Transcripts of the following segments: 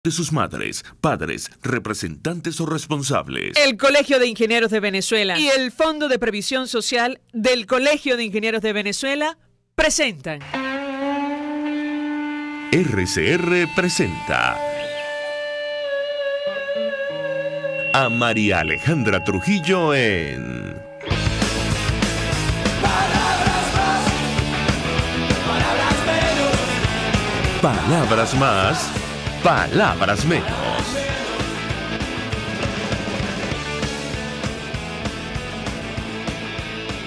de sus madres, padres, representantes o responsables. El Colegio de Ingenieros de Venezuela y el Fondo de Previsión Social del Colegio de Ingenieros de Venezuela presentan. RCR presenta a María Alejandra Trujillo en Palabras más, palabras menos.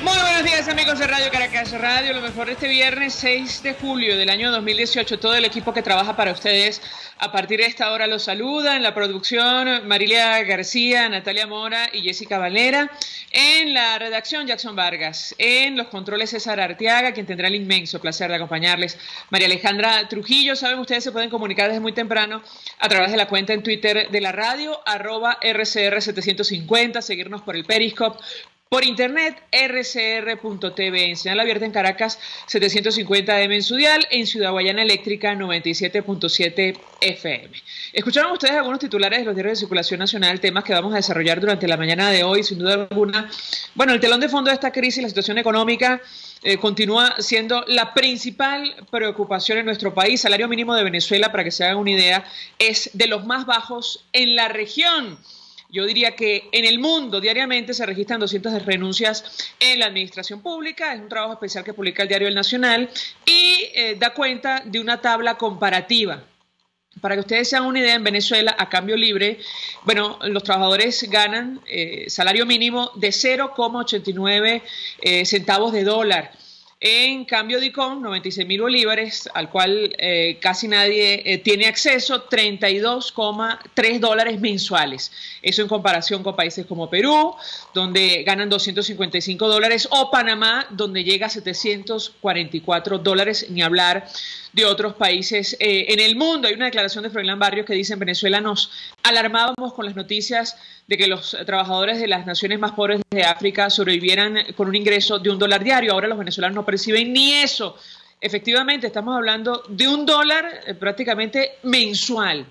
Muy buenos días, amigos de Radio Caracas Radio, lo mejor este viernes 6 de julio del año 2018. Todo el equipo que trabaja para ustedes a partir de esta hora los saluda. En la producción, Marilia García, Natalia Mora y Jessica Valera. En la redacción, Jackson Vargas. En los controles, César Arteaga, quien tendrá el inmenso placer de acompañarles, María Alejandra Trujillo. Saben, ustedes se pueden comunicar desde muy temprano a través de la cuenta en Twitter de la radio, @RCR750, seguirnos por el Periscope, por internet, rcr.tv, en señal abierta en Caracas, 750M en su dial, en Ciudad Guayana Eléctrica, 97.7 FM. Escucharon ustedes algunos titulares de los diarios de circulación nacional, temas que vamos a desarrollar durante la mañana de hoy, sin duda alguna. Bueno, el telón de fondo de esta crisis, la situación económica, continúa siendo la principal preocupación en nuestro país. Salario mínimo de Venezuela, para que se hagan una idea, es de los más bajos en la región. Yo diría que en el mundo diariamente se registran 200 renuncias en la administración pública. Es un trabajo especial que publica el diario El Nacional y da cuenta de una tabla comparativa. Para que ustedes se hagan una idea, en Venezuela, a cambio libre, bueno, los trabajadores ganan salario mínimo de 0,89 centavos de dólar. En cambio, DICOM, 96.000 bolívares, al cual casi nadie tiene acceso, 32,3 dólares mensuales. Eso en comparación con países como Perú, donde ganan 255 dólares, o Panamá, donde llega a 744 dólares, ni hablar de otros países en el mundo. Hay una declaración de Froilán Barrios que dice: en Venezuela nos alarmábamos con las noticias de que los trabajadores de las naciones más pobres de África sobrevivieran con un ingreso de $1 diario. Ahora los venezolanos no perciben ni eso. Efectivamente, estamos hablando de $1 prácticamente mensual.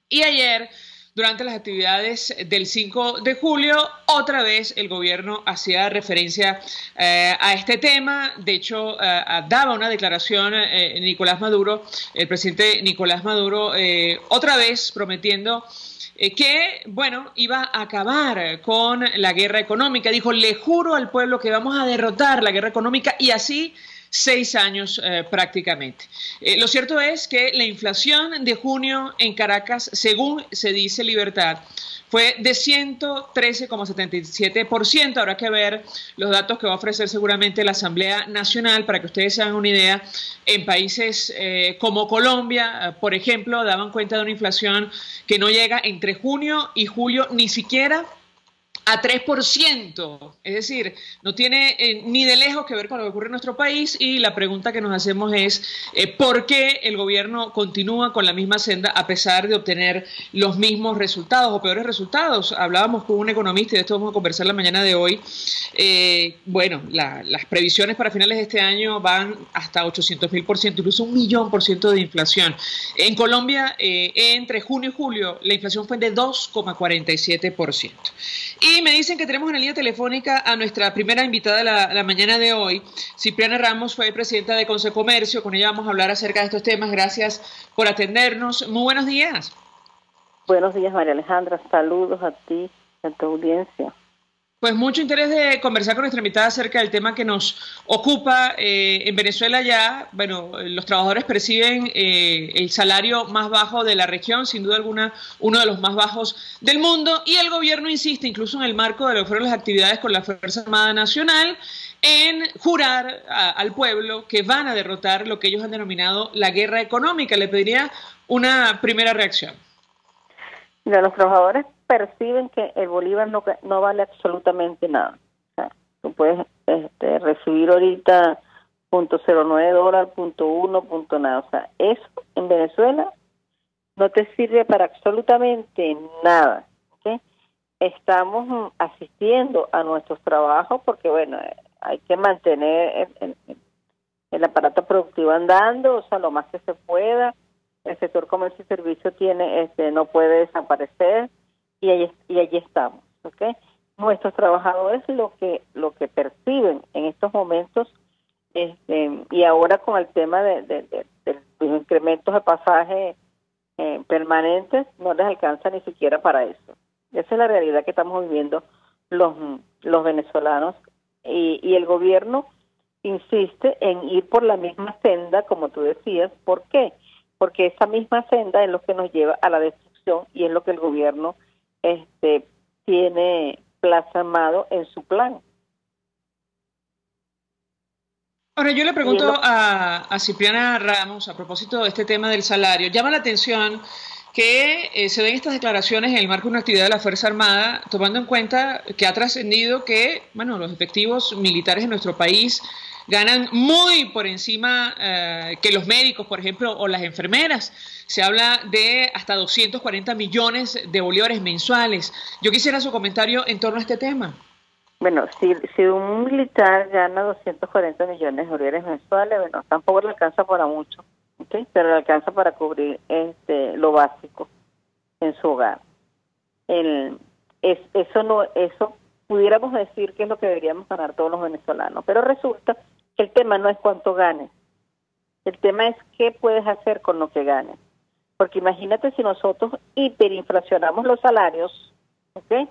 Y ayer, durante las actividades del 5 de julio, otra vez el gobierno hacía referencia a este tema. De hecho, daba una declaración Nicolás Maduro, el presidente Nicolás Maduro, otra vez prometiendo que, bueno, iba a acabar con la guerra económica. Dijo: le juro al pueblo que vamos a derrotar la guerra económica, y así 6 años prácticamente. Lo cierto es que la inflación de junio en Caracas, según se dice Libertad, fue de 113,77%. Habrá que ver los datos que va a ofrecer seguramente la Asamblea Nacional para que ustedes se hagan una idea. En países como Colombia, por ejemplo, daban cuenta de una inflación que no llega entre junio y julio ni siquiera a 3%, es decir, no tiene ni de lejos que ver con lo que ocurre en nuestro país. Y la pregunta que nos hacemos es ¿por qué el gobierno continúa con la misma senda a pesar de obtener los mismos resultados o peores resultados? Hablábamos con un economista, y de esto vamos a conversar la mañana de hoy. Bueno, las previsiones para finales de este año van hasta 800.000%, incluso 1.000.000% de inflación. En Colombia, entre junio y julio, la inflación fue de 2,47%. Y me dicen que tenemos en la línea telefónica a nuestra primera invitada la mañana de hoy. Cipriana Ramos fue presidenta de Consecomercio. Con ella vamos a hablar acerca de estos temas. Gracias por atendernos. Muy buenos días. Buenos días, María Alejandra. Saludos a ti, a tu audiencia. Pues mucho interés de conversar con nuestra invitada acerca del tema que nos ocupa. En Venezuela ya, bueno, los trabajadores perciben el salario más bajo de la región, sin duda alguna uno de los más bajos del mundo, y el gobierno insiste, incluso en el marco de lo que fueron las actividades con la Fuerza Armada Nacional, en jurar al pueblo que van a derrotar lo que ellos han denominado la guerra económica. Le pediría una primera reacción. Mira, los trabajadores perciben que el bolívar no vale absolutamente nada. O sea, tú puedes recibir ahorita $0.09, .1, nada. O sea, eso en Venezuela no te sirve para absolutamente nada. ¿Okay? Estamos asistiendo a nuestros trabajos porque, bueno, hay que mantener el aparato productivo andando, o sea, lo más que se pueda. el sector comercio y servicio tiene, no puede desaparecer y allí estamos, ¿ok? Nuestros trabajadores lo que perciben en estos momentos, y ahora con el tema de los incrementos de pasaje permanentes, no les alcanza ni siquiera para eso. Esa es la realidad que estamos viviendo los venezolanos, y el gobierno insiste en ir por la misma senda, como tú decías. ¿Por qué? Porque esa misma senda es lo que nos lleva a la destrucción y es lo que el gobierno tiene plasmado en su plan. Ahora, yo le pregunto a Cipriana Ramos, a propósito de este tema del salario. Llama la atención que se den estas declaraciones en el marco de una actividad de la Fuerza Armada, tomando en cuenta que ha trascendido que, bueno, los efectivos militares en nuestro país ganan muy por encima que los médicos, por ejemplo, o las enfermeras. Se habla de hasta 240 millones de bolívares mensuales. Yo quisiera su comentario en torno a este tema. Bueno, si un militar gana 240 millones de bolívares mensuales, bueno, tampoco le alcanza para mucho, ¿okay? Pero le alcanza para cubrir lo básico en su hogar. Eso pudiéramos decir que es lo que deberíamos ganar todos los venezolanos, pero resulta que el tema no es cuánto ganes, el tema es qué puedes hacer con lo que ganes, porque imagínate si nosotros hiperinflacionamos los salarios, ¿ok?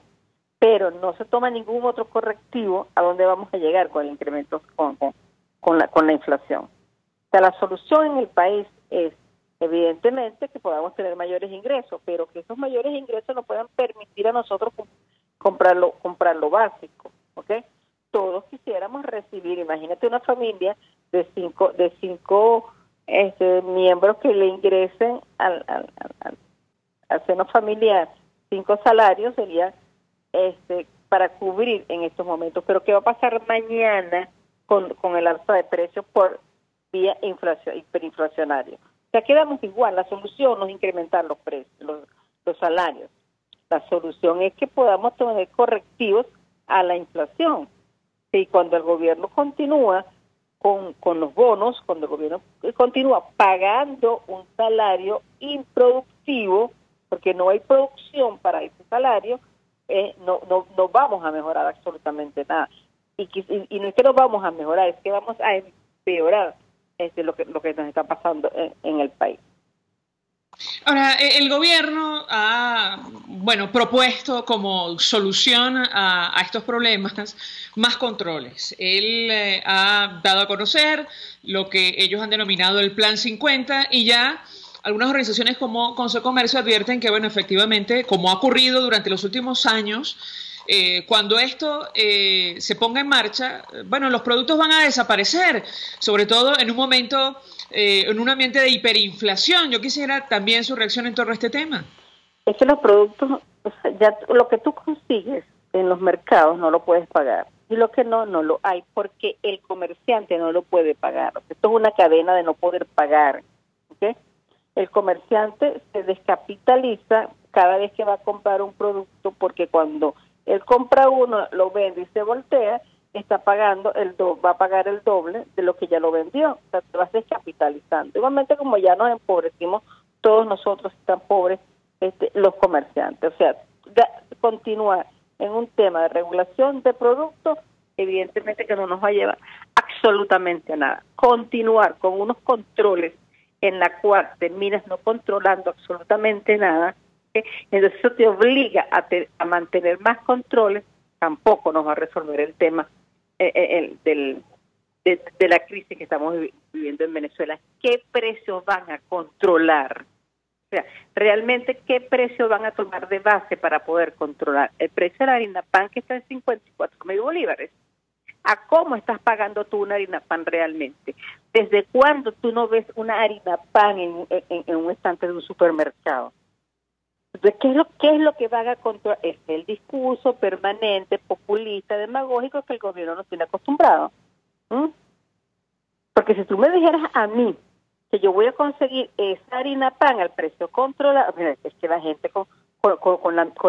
Pero no se toma ningún otro correctivo, ¿a dónde vamos a llegar con el incremento, con la inflación? O sea, la solución en el país es, evidentemente, que podamos tener mayores ingresos, pero que esos mayores ingresos nos puedan permitir a nosotros comprar lo básico, ¿ok? Todos quisiéramos recibir, imagínate una familia de cinco miembros que le ingresen al seno familiar 5 salarios, sería para cubrir en estos momentos. Pero ¿qué va a pasar mañana con el alza de precios por vía hiperinflacionaria? O sea, quedamos igual. La solución no es incrementar los precios, los salarios. La solución es que podamos tener correctivos a la inflación. Y cuando el gobierno continúa con los bonos, cuando el gobierno continúa pagando un salario improductivo, porque no hay producción para ese salario, no vamos a mejorar absolutamente nada. Y no es que no vamos a mejorar, es que vamos a empeorar lo que nos está pasando en el país. Ahora, el gobierno ha, propuesto como solución a estos problemas más controles. Él ha dado a conocer lo que ellos han denominado el Plan 50 y ya algunas organizaciones como Consecomercio advierten que, efectivamente, como ha ocurrido durante los últimos años, cuando esto se ponga en marcha, los productos van a desaparecer, sobre todo en un momento, en un ambiente de hiperinflación. Yo quisiera también su reacción en torno a este tema. Es que los productos, ya lo que tú consigues en los mercados no lo puedes pagar, y lo que no lo hay, porque el comerciante no lo puede pagar. Esto es una cadena de no poder pagar, ¿ok? El comerciante se descapitaliza cada vez que va a comprar un producto, porque cuando él compra uno, lo vende y se voltea, está pagando va a pagar el doble de lo que ya lo vendió. O sea, te vas descapitalizando. Igualmente, como ya nos empobrecimos, todos nosotros están pobres, los comerciantes. O sea, continuar en un tema de regulación de productos, evidentemente que no nos va a llevar absolutamente a nada. Continuar con unos controles en la cual terminas no controlando absolutamente nada, entonces eso te obliga a mantener más controles, tampoco nos va a resolver el tema de la crisis que estamos viviendo en Venezuela. ¿Qué precios van a controlar? O sea, realmente, ¿qué precio van a tomar de base para poder controlar? El precio de la harina pan, que está en 54.000 bolívares. ¿A cómo estás pagando tú una harina pan realmente? ¿Desde cuándo tú no ves una harina pan en un estante de un supermercado? Entonces, ¿qué es lo que van a controlar? Es el discurso permanente, populista, demagógico que el gobierno nos tiene acostumbrado. Porque si tú me dijeras a mí que yo voy a conseguir esa harina pan al precio controlado, mira, es que la gente con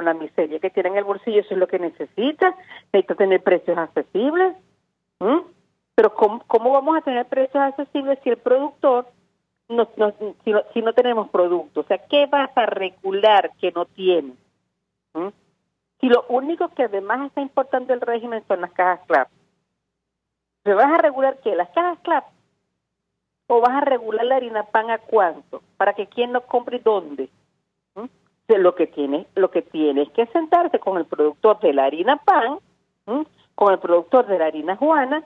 la miseria que tiene en el bolsillo, eso es lo que necesita tener precios accesibles. Pero ¿cómo vamos a tener precios accesibles si el productor si no tenemos productos? O sea, ¿qué vas a regular que no tienes? ¿Mm? Si lo único que además está importando el régimen son las cajas CLAP. ¿Te vas a regular qué? ¿Las cajas CLAP? ¿O vas a regular la harina pan a cuánto? ¿Para que quién lo compre y dónde? ¿Mm? Lo que tiene es que sentarse con el productor de la harina pan, con el productor de la harina juana,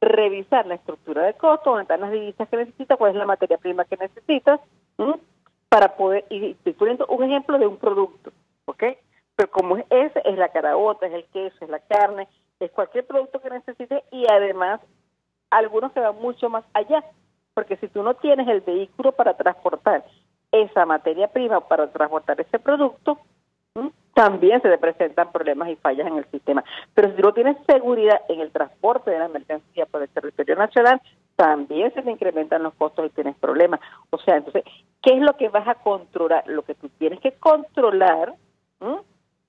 revisar la estructura de costo, dónde están las divisas que necesitas, cuál es la materia prima que necesitas, para poder, y estoy poniendo un ejemplo de un producto, ¿ok? Pero como es la caraota, es el queso, es la carne, es cualquier producto que necesites, y además algunos que van mucho más allá, porque si tú no tienes el vehículo para transportar esa materia prima, para transportar ese producto, también se te presentan problemas y fallas en el sistema. Pero si tú no tienes seguridad en el transporte de la mercancía por el territorio nacional, también se te incrementan los costos y tienes problemas. O sea, entonces, ¿qué es lo que vas a controlar? Lo que tú tienes que controlar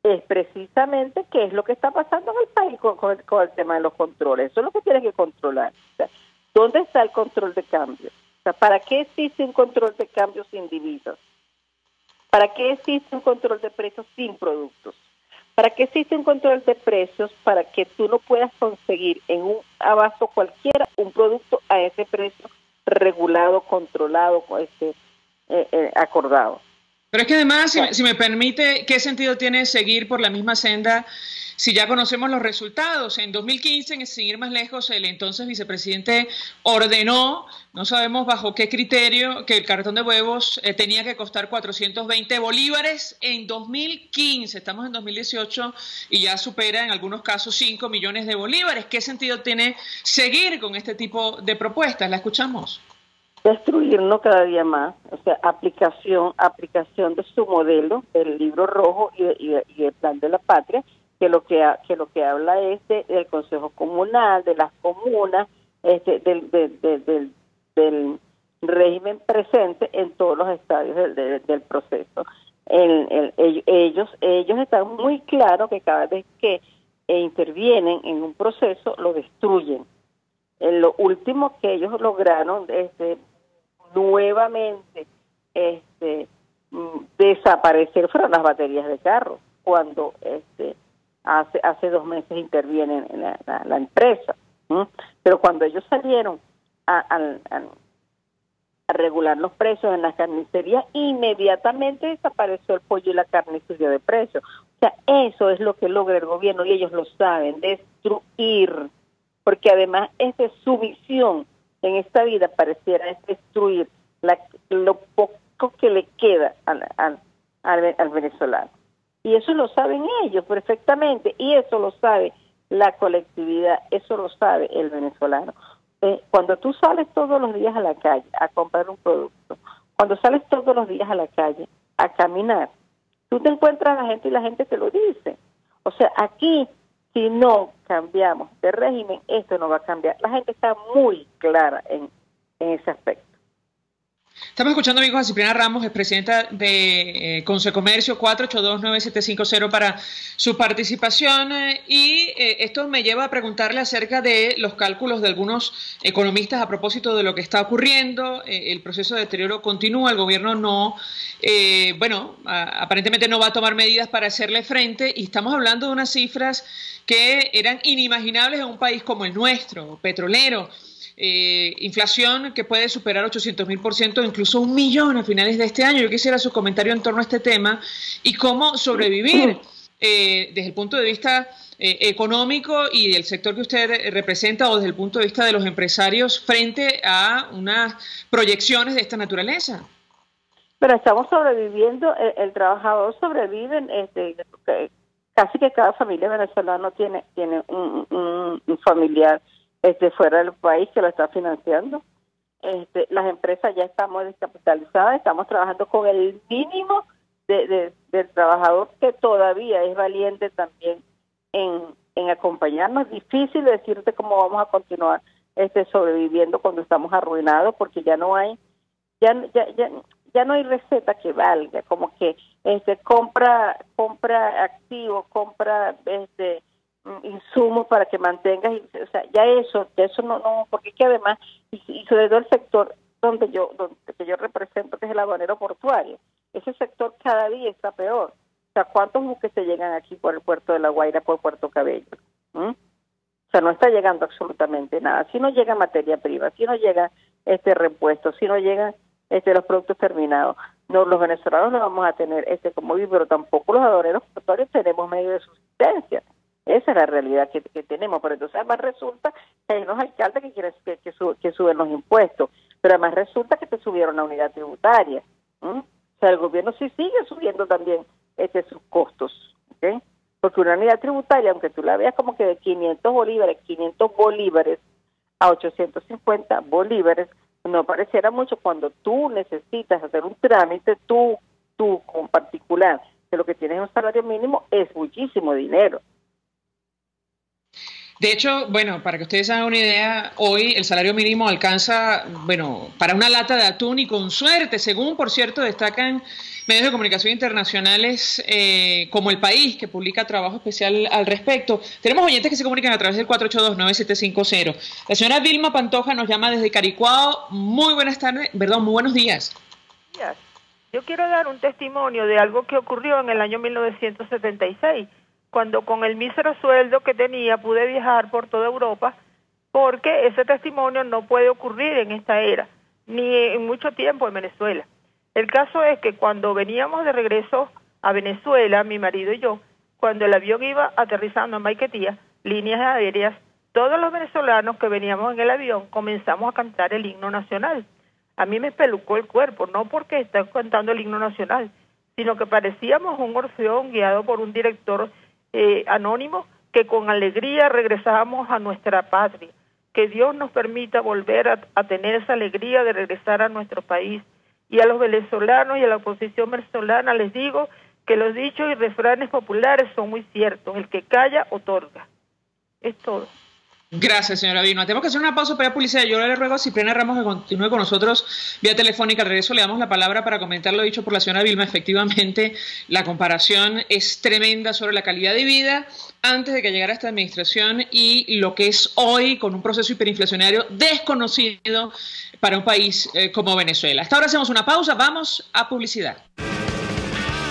es precisamente qué es lo que está pasando en el país con el tema de los controles. Eso es lo que tienes que controlar. O sea, ¿dónde está el control de cambio? O sea, ¿para qué existe un control de cambio sin divisas? ¿Para qué existe un control de precios sin productos? ¿Para qué existe un control de precios para que tú no puedas conseguir en un abasto cualquiera un producto a ese precio regulado, controlado, acordado? Pero es que además, si me permite, ¿qué sentido tiene seguir por la misma senda si ya conocemos los resultados? En 2015, sin ir más lejos, el entonces vicepresidente ordenó, no sabemos bajo qué criterio, que el cartón de huevos tenía que costar 420 bolívares en 2015. Estamos en 2018 y ya supera en algunos casos 5 millones de bolívares. ¿Qué sentido tiene seguir con este tipo de propuestas? ¿La escuchamos? Destruirnos cada día más, o sea, aplicación de su modelo, del libro rojo y el plan de la patria, que lo que habla es del Consejo Comunal, de las comunas, del régimen presente en todos los estadios del proceso. Ellos están muy claros que cada vez que intervienen en un proceso lo destruyen. Lo último que ellos lograron nuevamente desaparecer fueron las baterías de carro, cuando hace 2 meses interviene la empresa. Pero cuando ellos salieron a regular los precios en las carnicerías, inmediatamente desapareció el pollo y la carne subió de precio. O sea, eso es lo que logra el gobierno y ellos lo saben, destruir, porque además es de su visión en esta vida, pareciera es destruir lo poco que le queda al venezolano. Y eso lo saben ellos perfectamente, y eso lo sabe la colectividad, eso lo sabe el venezolano. Cuando tú sales todos los días a la calle a comprar un producto, cuando sales todos los días a la calle a caminar, tú te encuentras a la gente y la gente te lo dice. O sea, aquí, si no cambiamos de régimen, esto no va a cambiar. La gente está muy clara en ese aspecto. Estamos escuchando, amigos, a Cipriana Ramos, expresidenta de Consecomercio, 4829750 para su participación. Y esto me lleva a preguntarle acerca de los cálculos de algunos economistas a propósito de lo que está ocurriendo. El proceso de deterioro continúa, el gobierno no, aparentemente no va a tomar medidas para hacerle frente, y estamos hablando de unas cifras que eran inimaginables en un país como el nuestro, petrolero. Inflación que puede superar 800.000%, incluso 1 millón a finales de este año. Yo quisiera su comentario en torno a este tema y cómo sobrevivir desde el punto de vista económico y del sector que usted representa, o desde el punto de vista de los empresarios, frente a unas proyecciones de esta naturaleza. Pero estamos sobreviviendo, el trabajador sobrevive, casi que cada familia venezolana tiene un familiar fuera del país que lo está financiando. Las empresas ya estamos descapitalizadas, estamos trabajando con el mínimo del trabajador, que todavía es valiente también en acompañarnos. Difícil decirte cómo vamos a continuar sobreviviendo cuando estamos arruinados, porque ya no hay receta que valga, como que compra activos, compra insumos para que mantengas, o sea, ya eso no, porque es que además, y sobre todo el sector que yo represento, que es el aduanero portuario. Ese sector cada día está peor. O sea, ¿cuántos buques se llegan aquí por el puerto de La Guaira, por Puerto Cabello? O sea, no está llegando absolutamente nada. Si no llega materia prima, si no llega repuesto, si no llegan los productos terminados, no, los venezolanos no vamos a tener como vivir, pero tampoco los aduaneros portuarios tenemos medio de subsistencia. Esa es la realidad que tenemos, pero entonces además resulta que hay unos alcaldes que suben los impuestos, pero además resulta que te subieron la unidad tributaria. O sea, el gobierno sí sigue subiendo también sus costos, ¿okay? Porque una unidad tributaria, aunque tú la veas como que de 500 bolívares a 850 bolívares, no pareciera mucho cuando tú necesitas hacer un trámite, tú como particular, que lo que tienes es un salario mínimo, es muchísimo dinero. De hecho, bueno, para que ustedes hagan una idea, hoy el salario mínimo alcanza, bueno, para una lata de atún y con suerte, según, por cierto, destacan medios de comunicación internacionales como El País, que publica trabajo especial al respecto. Tenemos oyentes que se comunican a través del 482-9750. La señora Vilma Pantoja nos llama desde Caricuao. Muy buenas tardes, perdón, muy buenos días. Yo quiero dar un testimonio de algo que ocurrió en el año 1976. Cuando con el mísero sueldo que tenía pude viajar por toda Europa, porque ese testimonio no puede ocurrir en esta era, ni en mucho tiempo en Venezuela. El caso es que cuando veníamos de regreso a Venezuela, mi marido y yo, cuando el avión iba aterrizando en Maiquetía, líneas aéreas, todos los venezolanos que veníamos en el avión comenzamos a cantar el himno nacional. A mí me espelucó el cuerpo, no porque estaba cantando el himno nacional, sino que parecíamos un orfeón guiado por un director anónimo, que con alegría regresábamos a nuestra patria. Que Dios nos permita volver a tener esa alegría de regresar a nuestro país. Y a los venezolanos y a la oposición venezolana les digo que los dichos y refranes populares son muy ciertos. El que calla, otorga. Es todo. Gracias, señora Vilma. Tenemos que hacer una pausa para publicidad. Yo le ruego a Cipriana Ramos que continúe con nosotros vía telefónica. Al regreso le damos la palabra para comentar lo dicho por la señora Vilma. Efectivamente, la comparación es tremenda sobre la calidad de vida antes de que llegara esta administración y lo que es hoy con un proceso hiperinflacionario desconocido para un país como Venezuela. Hasta ahora hacemos una pausa. Vamos a publicidad.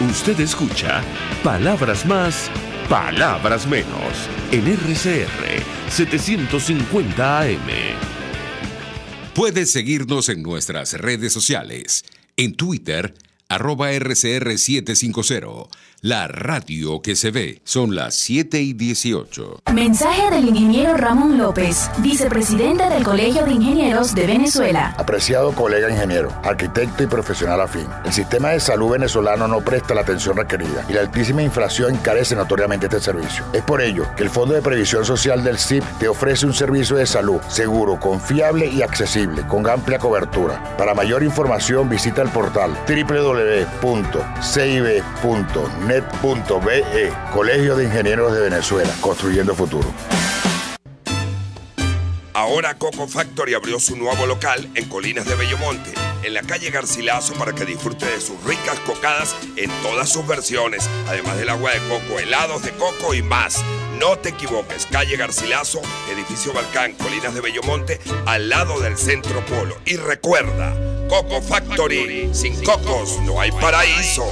Usted escucha Palabras Más, Palabras Menos en RCR 750 AM. Puedes seguirnos en nuestras redes sociales. En Twitter, @RCR750. La radio que se ve. Son las 7:18. Mensaje del ingeniero Ramón López, vicepresidente del Colegio de Ingenieros de Venezuela. Apreciado colega ingeniero, arquitecto y profesional afín, el sistema de salud venezolano no presta la atención requerida y la altísima inflación encarece notoriamente este servicio. Es por ello que el Fondo de Previsión Social del CIP te ofrece un servicio de salud seguro, confiable y accesible, con amplia cobertura. Para mayor información visita el portal www.cib.net.be. Colegio de Ingenieros de Venezuela, construyendo futuro. Ahora Coco Factory abrió su nuevo local en Colinas de Bellomonte, en la calle Garcilaso, para que disfrute de sus ricas cocadas en todas sus versiones, además del agua de coco, helados de coco y más. No te equivoques, calle Garcilaso, edificio Balcán, Colinas de Bellomonte, al lado del Centro Polo. Y recuerda, Coco Factory, sin cocos no hay paraíso.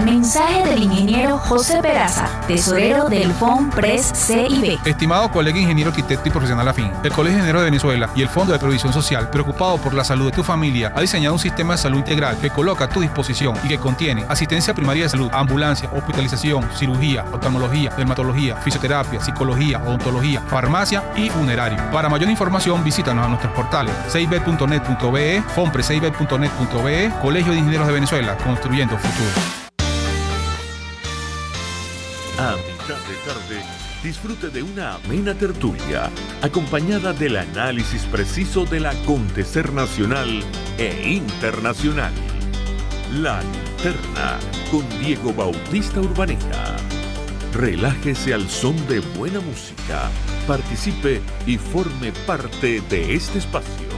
Mensaje del ingeniero José Peraza, tesorero del FONPRES CIB. Estimado colega ingeniero, arquitecto y profesional afín, el Colegio de Ingenieros de Venezuela y el Fondo de Previsión Social, preocupado por la salud de tu familia, ha diseñado un sistema de salud integral que coloca a tu disposición y que contiene asistencia primaria de salud, ambulancia, hospitalización, cirugía, oftalmología, dermatología, fisioterapia, psicología, odontología, farmacia y funerario. Para mayor información, visítanos a nuestros portales cib.net.be, fonprescib.net.be, Colegio de Ingenieros de Venezuela, construyendo futuro. A mitad de tarde, disfrute de una amena tertulia, acompañada del análisis preciso del acontecer nacional e internacional. La Linterna, con Diego Bautista Urbaneta. Relájese al son de buena música, participe y forme parte de este espacio.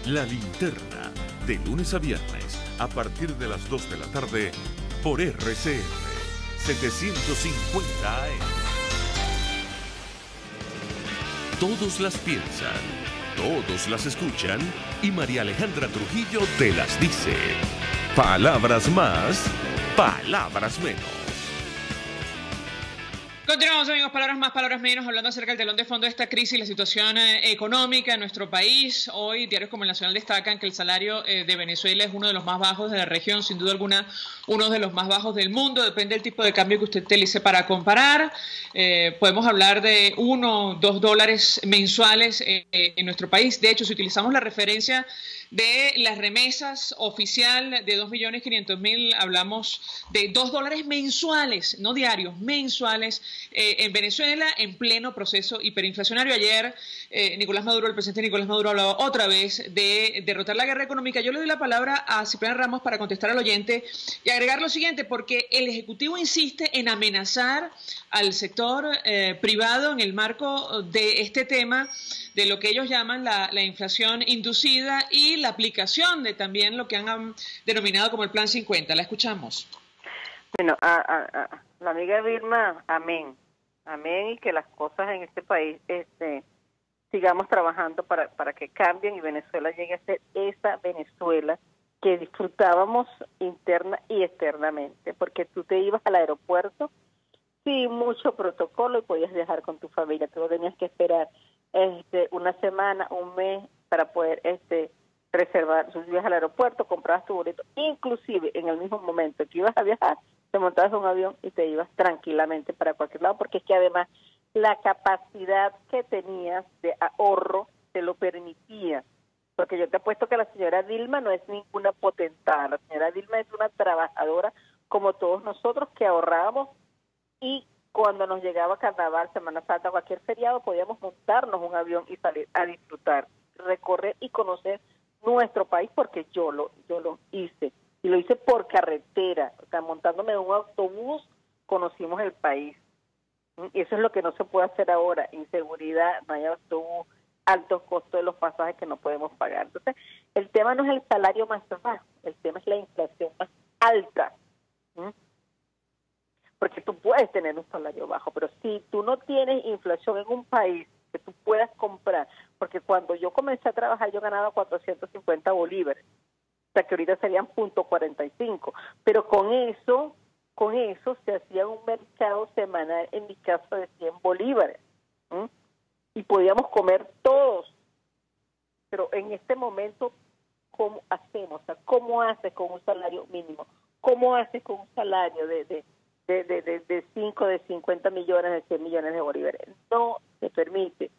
La Linterna, de lunes a viernes, a partir de las 2 de la tarde, por RCR 750 AM. Todos las piensan, todos las escuchan y María Alejandra Trujillo te las dice. Palabras más, palabras menos. Continuamos, amigos, palabras más, palabras menos, hablando acerca del telón de fondo de esta crisis, la situación económica en nuestro país. Hoy diarios como El Nacional destacan que el salario de Venezuela es uno de los más bajos de la región, sin duda alguna uno de los más bajos del mundo, depende del tipo de cambio que usted utilice para comparar. Podemos hablar de $1, $2 mensuales en nuestro país. De hecho, si utilizamos la referencia de las remesas oficial de 2.500.000, hablamos de $2 mensuales, no diarios, mensuales, en Venezuela, en pleno proceso hiperinflacionario. Ayer el presidente Nicolás Maduro hablaba otra vez de derrotar la guerra económica. Yo le doy la palabra a Cipriana Ramos para contestar al oyente y agregar lo siguiente, porque el Ejecutivo insiste en amenazar al sector privado en el marco de este tema, de lo que ellos llaman la inflación inducida y la aplicación de también lo que han denominado como el Plan 50. La escuchamos. Bueno, a la amiga Vilma, amén. Amén, y que las cosas en este país sigamos trabajando para que cambien y Venezuela llegue a ser esa Venezuela que disfrutábamos interna y externamente, porque tú te ibas al aeropuerto sin mucho protocolo y podías viajar con tu familia. Tú no tenías que esperar una semana, un mes para poder reservar. Tú ibas al aeropuerto, comprabas tu boleto, inclusive en el mismo momento que ibas a viajar, te montabas en un avión y te ibas tranquilamente para cualquier lado, porque es que además la capacidad que tenías de ahorro te lo permitía. Porque yo te apuesto que la señora Dilma no es ninguna potentada, la señora Dilma es una trabajadora como todos nosotros que ahorrábamos, y cuando nos llegaba Carnaval, Semana Santa, cualquier feriado, podíamos montarnos un avión y salir a disfrutar, recorrer y conocer nuestro país, porque yo lo hice, y lo hice por carretera, o sea, montándome en un autobús, conocimos el país. Y eso es lo que no se puede hacer ahora, inseguridad, no hay autobús, altos costos de los pasajes que no podemos pagar. Entonces, el tema no es el salario más bajo, el tema es la inflación más alta. Porque tú puedes tener un salario bajo, pero si tú no tienes inflación en un país que tú puedas comprar, porque cuando yo comencé a trabajar yo ganaba 450 bolívares, o sea que ahorita serían .45, pero con eso se hacía un mercado semanal en mi casa de 100 bolívares, y podíamos comer todos, pero en este momento, ¿cómo hacemos? O sea, ¿cómo haces con un salario mínimo? ¿Cómo haces con un salario de 5, de 50 millones, de 100 millones de bolívares? No te permite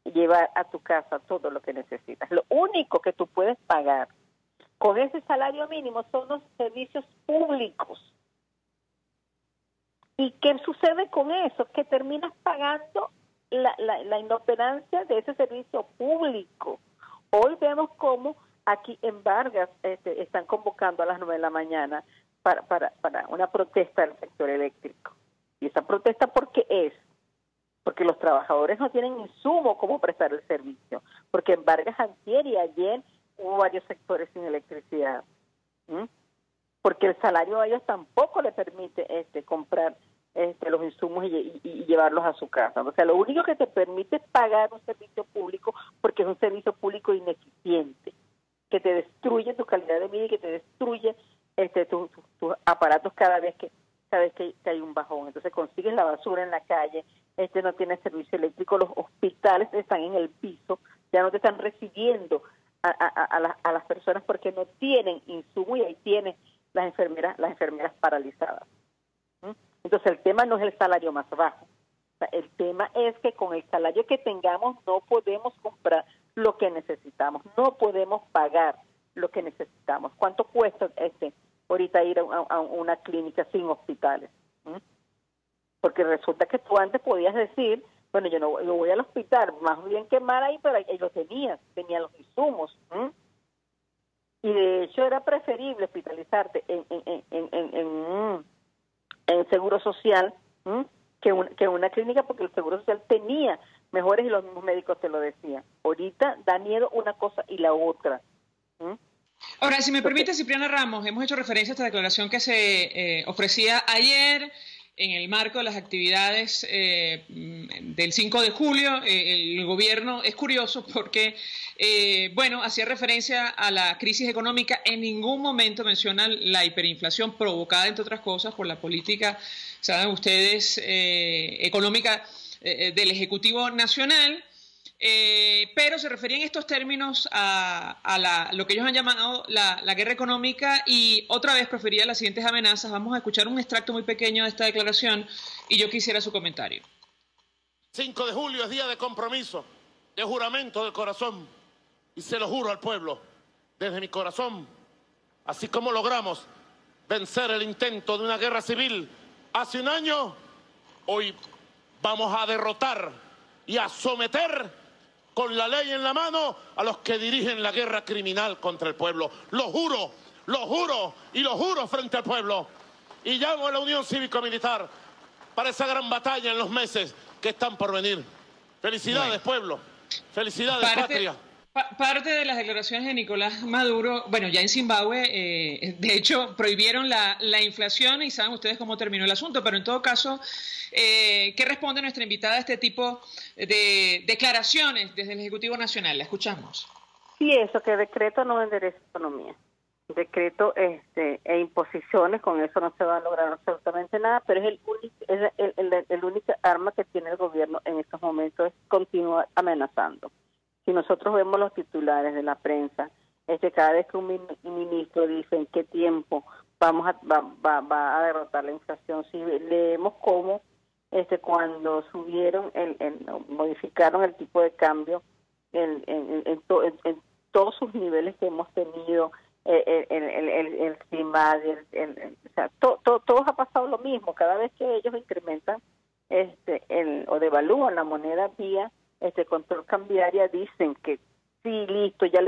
llevar a tu casa todo lo que necesitas. Lo único que tú puedes pagar con ese salario mínimo son los servicios públicos. ¿Y qué sucede con eso? Que terminas pagando la inoperancia de ese servicio público. Hoy vemos cómo aquí en Vargas están convocando a las 9 de la mañana para una protesta del sector eléctrico. Y esa protesta, ¿por qué es? Porque los trabajadores no tienen insumo cómo prestar el servicio. Porque en Vargas antier y ayer hubo varios sectores sin electricidad. Porque el salario a ellos tampoco le permite comprar los insumos y llevarlos a su casa. O sea, lo único que te permite es pagar un servicio público, porque es un servicio público ineficiente, que te destruye tu calidad de vida y que te destruye tus aparatos cada vez que hay un bajón. Entonces consigues la basura en la calle, no tienes servicio eléctrico, los hospitales están en el piso, ya no te están recibiendo a las personas porque no tienen insumo, y ahí tienes las enfermeras paralizadas. Entonces el tema no es el salario más bajo, o sea, el tema es que con el salario que tengamos no podemos comprar lo que necesitamos, no podemos pagar lo que necesitamos. ¿Cuánto cuesta ahorita ir a una clínica sin hospitales? Porque resulta que tú antes podías decir, bueno, yo no voy al hospital, más bien que mal ahí, pero ahí lo tenía los insumos. Y de hecho era preferible hospitalizarte en Seguro Social que una clínica, porque el Seguro Social tenía mejores y los mismos médicos te lo decían. Ahorita da miedo una cosa y la otra. Ahora, si me permite, Cipriana Ramos, hemos hecho referencia a esta declaración que se ofrecía ayer en el marco de las actividades del 5 de julio, el gobierno es curioso porque, hacía referencia a la crisis económica, en ningún momento menciona la hiperinflación provocada, entre otras cosas, por la política, saben ustedes, económica del Ejecutivo Nacional. Pero se refería en estos términos a lo que ellos han llamado la guerra económica, y otra vez prefería las siguientes amenazas. Vamos a escuchar un extracto muy pequeño de esta declaración y yo quisiera su comentario. 5 de julio es día de compromiso, de juramento del corazón, y se lo juro al pueblo, desde mi corazón, así como logramos vencer el intento de una guerra civil hace un año, hoy vamos a derrotar y a someter con la ley en la mano a los que dirigen la guerra criminal contra el pueblo. Lo juro y lo juro frente al pueblo. Y llamo a la Unión Cívico-Militar para esa gran batalla en los meses que están por venir. Felicidades, pueblo. Felicidades, patria. Parte de las declaraciones de Nicolás Maduro, ya en Zimbabue, de hecho, prohibieron la inflación, y saben ustedes cómo terminó el asunto, pero en todo caso, ¿qué responde nuestra invitada a este tipo de declaraciones desde el Ejecutivo Nacional? La escuchamos. Sí, eso, que decreto no endereza economía. Decreto e imposiciones, con eso no se va a lograr absolutamente nada, pero es el único arma que tiene el gobierno en estos momentos, es continuar amenazando. Si nosotros vemos los titulares de la prensa, cada vez que un ministro dice en qué tiempo va a derrotar la inflación, si leemos cómo cuando subieron, modificaron el tipo de cambio en todos sus niveles que hemos tenido, el CIMAD, todos ha pasado lo mismo. Cada vez que ellos incrementan o devalúan la moneda vía control cambiaria, dicen que sí, listo, ya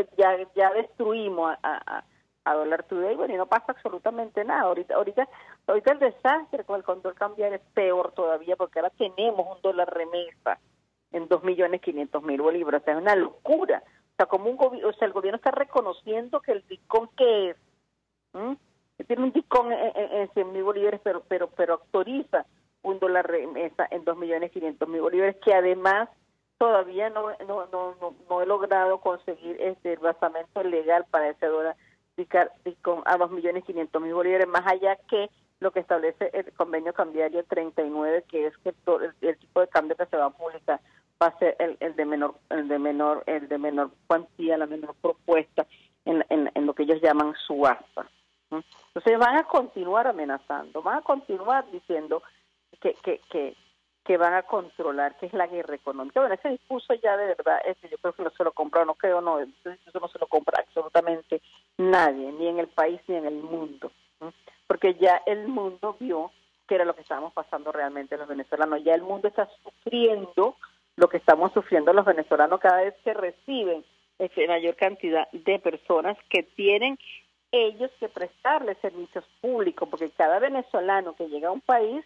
destruimos a Dollar Today, y no pasa absolutamente nada. Ahorita el desastre con el control cambiario es peor todavía, porque ahora tenemos un dólar remesa en 2.500.000 bolívares. O sea, es una locura. O sea, como el gobierno está reconociendo que el DICOM, que es, que tiene un DICOM en 100.000 bolívares, pero autoriza un dólar remesa en 2.500.000 bolívares, que además todavía no he logrado conseguir el basamento legal para ese dólar DICOM a 2.500.000 bolívares, más allá que lo que establece el convenio cambiario 39, que es que el tipo de cambio que se va a publicar va a ser el de menor cuantía, la menor propuesta en lo que ellos llaman subasta. Entonces van a continuar amenazando, van a continuar diciendo que van a controlar, que es la guerra económica. Bueno, ese discurso ya de verdad, yo creo que no se lo compra, ese discurso no se lo compra absolutamente nadie, ni en el país ni en el mundo, porque ya el mundo vio que era lo que estábamos pasando realmente los venezolanos. Ya el mundo está sufriendo lo que estamos sufriendo los venezolanos cada vez que reciben mayor cantidad de personas que tienen ellos que prestarles servicios públicos, porque cada venezolano que llega a un país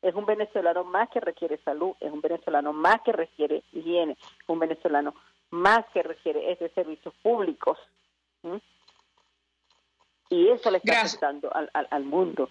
es un venezolano más que requiere salud, es un venezolano más que requiere higiene, un venezolano más que requiere servicios públicos. Y eso le está afectando al mundo.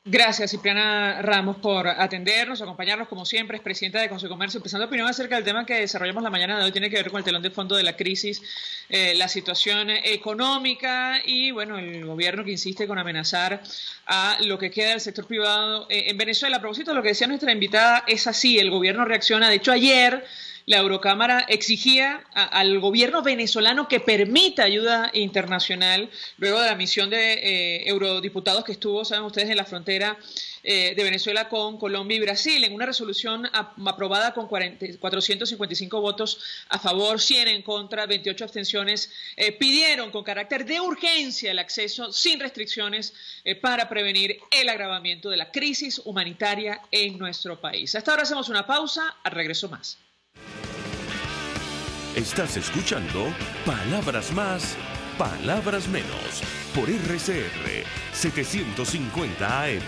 Gracias, Cipriana Ramos, por atendernos, acompañarnos como siempre. Es presidenta de Consejo de Comercio. Empezando opinión acerca del tema que desarrollamos la mañana de hoy, tiene que ver con el telón de fondo de la crisis, la situación económica y, el gobierno que insiste con amenazar a lo que queda del sector privado en Venezuela. A propósito de lo que decía nuestra invitada, es así, el gobierno reacciona. De hecho, ayer la Eurocámara exigía al gobierno venezolano que permita ayuda internacional luego de la misión de eurodiputados que estuvo, saben ustedes, en la frontera de Venezuela con Colombia y Brasil, en una resolución aprobada con 455 votos a favor, 100 en contra, 28 abstenciones. Pidieron con carácter de urgencia el acceso sin restricciones para prevenir el agravamiento de la crisis humanitaria en nuestro país. Hasta ahora hacemos una pausa, al regreso más. Estás escuchando Palabras Más, Palabras Menos, por RCR 750 AM.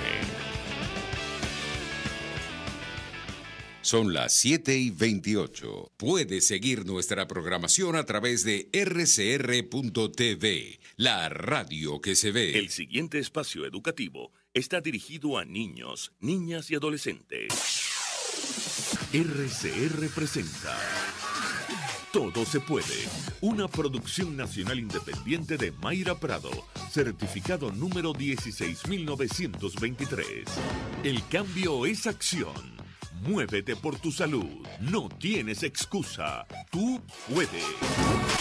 Son las 7:28. Puedes seguir nuestra programación a través de rcr.tv, la radio que se ve. El siguiente espacio educativo está dirigido a niños, niñas y adolescentes. RCR presenta Todo se puede, una producción nacional independiente de Mayra Prado, certificado número 16923. El cambio es acción. Muévete por tu salud. No tienes excusa. Tú puedes.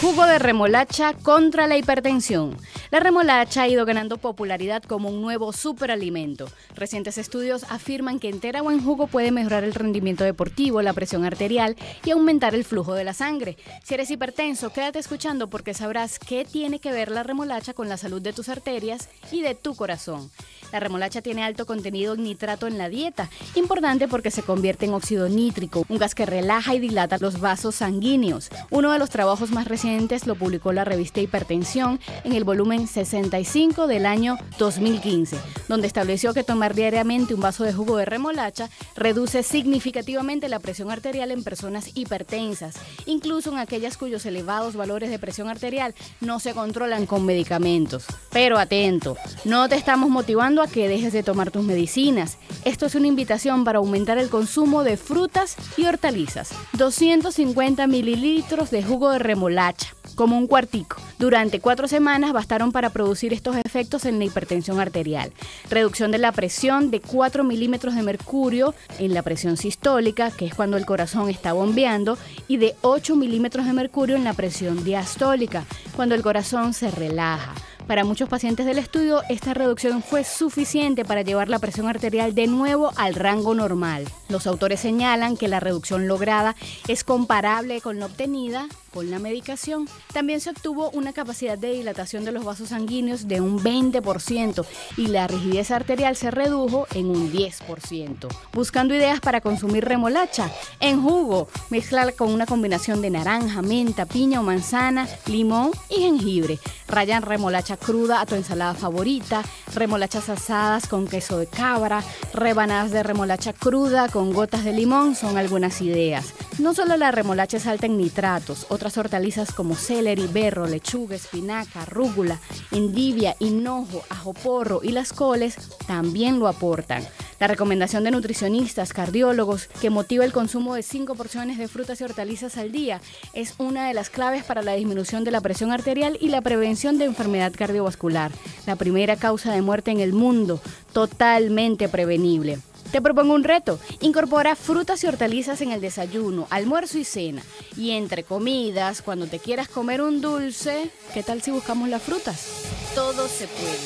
Jugo de remolacha contra la hipertensión. La remolacha ha ido ganando popularidad como un nuevo superalimento. Recientes estudios afirman que entera o en jugo puede mejorar el rendimiento deportivo, la presión arterial y aumentar el flujo de la sangre. Si eres hipertenso, quédate escuchando porque sabrás qué tiene que ver la remolacha con la salud de tus arterias y de tu corazón. La remolacha tiene alto contenido en nitrato en la dieta, importante porque se convierte en óxido nítrico, un gas que relaja y dilata los vasos sanguíneos. Uno de los trabajos más recientes lo publicó la revista Hipertensión en el volumen 65 del año 2015, donde estableció que tomar diariamente un vaso de jugo de remolacha reduce significativamente la presión arterial en personas hipertensas, incluso en aquellas cuyos elevados valores de presión arterial no se controlan con medicamentos. Pero atento, no te estamos motivando a que dejes de tomar tus medicinas. Esto es una invitación para aumentar el consumo de frutas y hortalizas. 250 mililitros de jugo de remolacha, como un cuartico. Durante 4 semanas bastaron para producir estos efectos en la hipertensión arterial. Reducción de la presión de 4 milímetros de mercurio en la presión sistólica, que es cuando el corazón está bombeando, y de 8 milímetros de mercurio en la presión diastólica, cuando el corazón se relaja. Para muchos pacientes del estudio, esta reducción fue suficiente para llevar la presión arterial de nuevo al rango normal. Los autores señalan que la reducción lograda es comparable con la obtenida con la medicación. También se obtuvo una capacidad de dilatación de los vasos sanguíneos de un 20% y la rigidez arterial se redujo en un 10%. Buscando ideas para consumir remolacha, en jugo, mezcla con una combinación de naranja, menta, piña o manzana, limón y jengibre. Rayan remolacha cruda a tu ensalada favorita, remolachas asadas con queso de cabra, rebanadas de remolacha cruda con gotas de limón son algunas ideas. No solo la remolacha es alta en nitratos, otras hortalizas como celery, berro, lechuga, espinaca, rúgula, endivia, hinojo, ajo porro y las coles también lo aportan. La recomendación de nutricionistas, cardiólogos, que motiva el consumo de 5 porciones de frutas y hortalizas al día es una de las claves para la disminución de la presión arterial y la prevención de enfermedad cardiovascular, la primera causa de muerte en el mundo, totalmente prevenible. Te propongo un reto. Incorpora frutas y hortalizas en el desayuno, almuerzo y cena. Y entre comidas, cuando te quieras comer un dulce, ¿qué tal si buscamos las frutas? Todo se puede.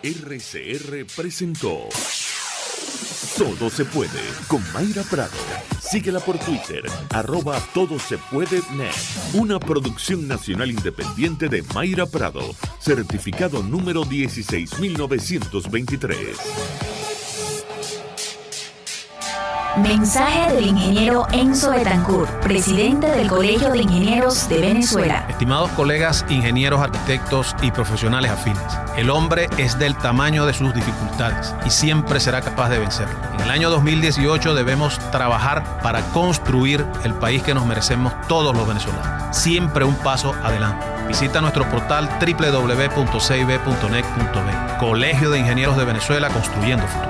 RCR presentó Todo se puede con Mayra Prado. Síguela por Twitter, @todosepuedenet. Una producción nacional independiente de Mayra Prado, certificado número 16923. Mensaje del ingeniero Enzo Betancourt, presidente del Colegio de Ingenieros de Venezuela. Estimados colegas, ingenieros, arquitectos y profesionales afines, el hombre es del tamaño de sus dificultades y siempre será capaz de vencerlo. En el año 2018 debemos trabajar para construir el país que nos merecemos todos los venezolanos. Siempre un paso adelante. Visita nuestro portal www.cib.net.be. Colegio de Ingenieros de Venezuela, construyendo futuro.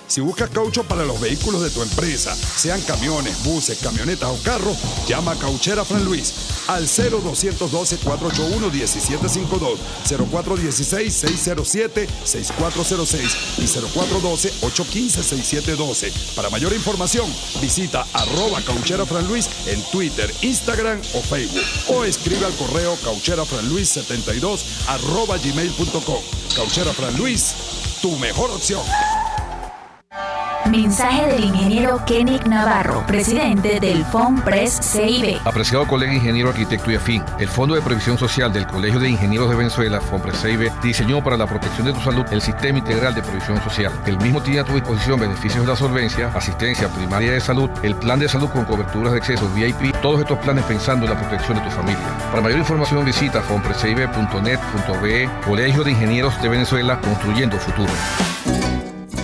Si buscas caucho para los vehículos de tu empresa, sean camiones, buses, camionetas o carros, llama a Cauchera Fran Luis al 0212-481-1752, 0416-607-6406 y 0412-815-6712. Para mayor información, visita @Cauchera Fran Luis en Twitter, Instagram o Facebook o escribe al correo caucherafranluis72@gmail.com. Cauchera Fran Luis, tu mejor opción. Mensaje del ingeniero Kenick Navarro, presidente del FOMPRES CIB. Apreciado colega ingeniero, arquitecto y afín, el Fondo de Previsión Social del Colegio de Ingenieros de Venezuela, FOMPRES CIB, diseñó para la protección de tu salud el Sistema Integral de Previsión Social. El mismo tiene a tu disposición beneficios de la solvencia, asistencia primaria de salud, el plan de salud con coberturas de acceso VIP, todos estos planes pensando en la protección de tu familia. Para mayor información visita fomprescibe.net.be. Colegio de Ingenieros de Venezuela, construyendo futuro.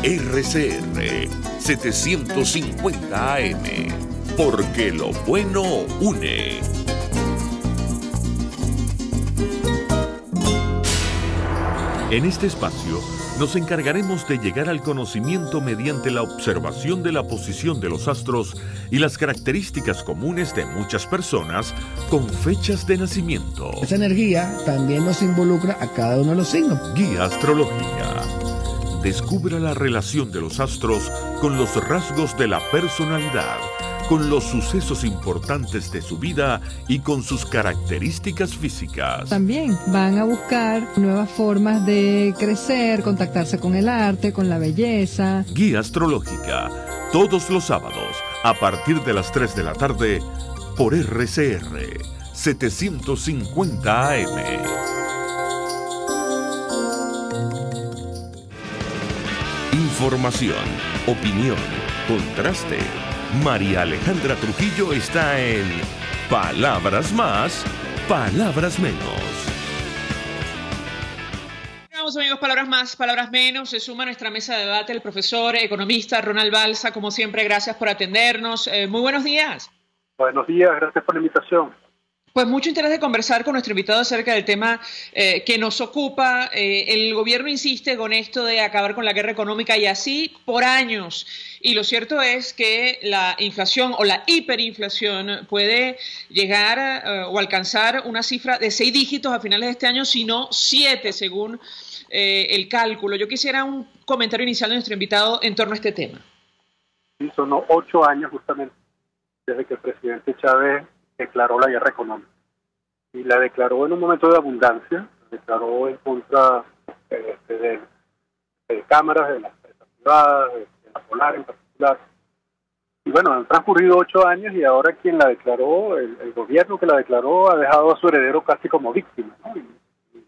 RCR 750 AM, porque lo bueno une. En este espacio nos encargaremos de llegar al conocimiento mediante la observación de la posición de los astros y las características comunes de muchas personas con fechas de nacimiento. Esa energía también nos involucra a cada uno de los signos. Guía Astrológica. Descubra la relación de los astros con los rasgos de la personalidad, con los sucesos importantes de su vida y con sus características físicas. También van a buscar nuevas formas de crecer, contactarse con el arte, con la belleza. Guía Astrológica, todos los sábados, a partir de las 3 de la tarde, por RCR 750 AM. Información, opinión, contraste. María Alejandra Trujillo está en Palabras Más, Palabras Menos. Vamos, amigos, palabras más, palabras menos. Se suma a nuestra mesa de debate el profesor economista Ronald Balsa. Como siempre, gracias por atendernos. Muy buenos días. Buenos días, gracias por la invitación. Pues mucho interés de conversar con nuestro invitado acerca del tema que nos ocupa. El gobierno insiste con esto de acabar con la guerra económica y así por años. Y lo cierto es que la inflación o la hiperinflación puede llegar o alcanzar una cifra de 6 dígitos a finales de este año, si no 7 según el cálculo. Yo quisiera un comentario inicial de nuestro invitado en torno a este tema. Sí, son 8 años justamente desde que el presidente Chávez declaró la guerra económica. Y la declaró en un momento de abundancia, la declaró en contra de cámaras, de las empresas privadas, de la Polar en particular. Y bueno, han transcurrido 8 años y ahora quien la declaró, el gobierno que la declaró, ha dejado a su heredero casi como víctima, ¿no? Y